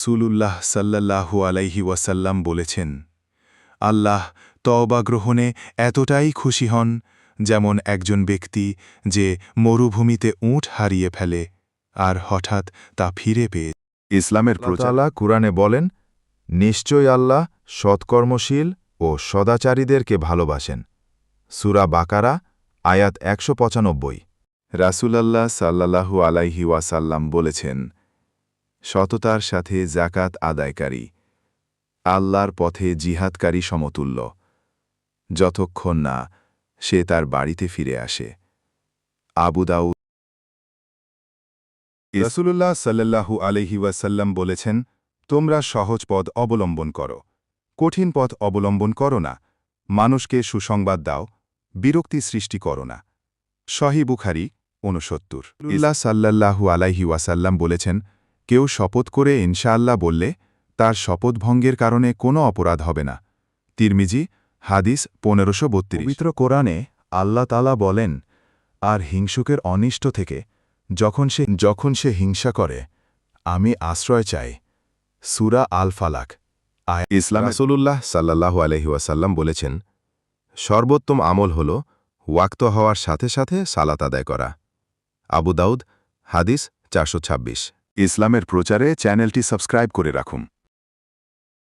রাসূলুল্লাহ সাল্লাল্লাহু আলাইহি ওয়াসাল্লাম বলেছেন, আল্লাহ তওবা গ্রহণে এতটাই খুশি হন যেমন একজন ব্যক্তি যে মরুভূমিতে উট হারিয়ে ফেলে আর হঠাৎ তা ফিরে পেয়ে। ইসলামের প্রচারক কুরআনে বলেন, নিশ্চয়ই আল্লাহ সৎকর্মশীল ও সদাচারীদেরকে ভালোবাসেন। সূরা বাকারা আয়াত ১৯৫। রাসূলুল্লাহ সাল্লাল্লাহু আলাইহি ওয়াসাল্লাম বলেছেন, সততার সাথে যাকাত আদায়কারী আল্লাহর পথে জিহাদকারী সমতুল্য, যতক্ষণ না সে তার বাড়িতে ফিরে আসে। আবু দাউদ। রাসূলুল্লাহ সাল্লাল্লাহু আলাইহি ওয়াসাল্লাম বলেছেন, তোমরা সহজ পথ অবলম্বন করো, কঠিন পথ অবলম্বন করো না, মানুষকে সুসংবাদ দাও, বিরক্তি সৃষ্টি করো না। সহিহ বুখারী ৬৯। রাসূলুল্লাহ সাল্লাল্লাহু আলাইহি ওয়াসাল্লাম বলেছেন, কেউ শপথ করে ইনশাআল্লাহ বললে তার শপথভঙ্গের কারণে কোনো অপরাধ হবে না। তিরমিজি হাদিস ১৫৩২। পবিত্র কোরআনে আল্লাহ তাআলা বলেন, আর হিংসুকের অনিষ্ট থেকে যখন সে হিংসা করে আমি আশ্রয় চাই। সূরা আল ফালাক। রাসূলুল্লাহ সাল্লাল্লাহু আলাইহি ওয়াসাল্লাম বলেছেন, সর্বোত্তম আমল হল ওয়াক্ত হওয়ার সাথে সাথে সালাত আদায় করা। আবু দাউদ হাদিস ৪২৬। ইসলামের প্রচারে চ্যানেলটি সাবস্ক্রাইব করে রাখুন।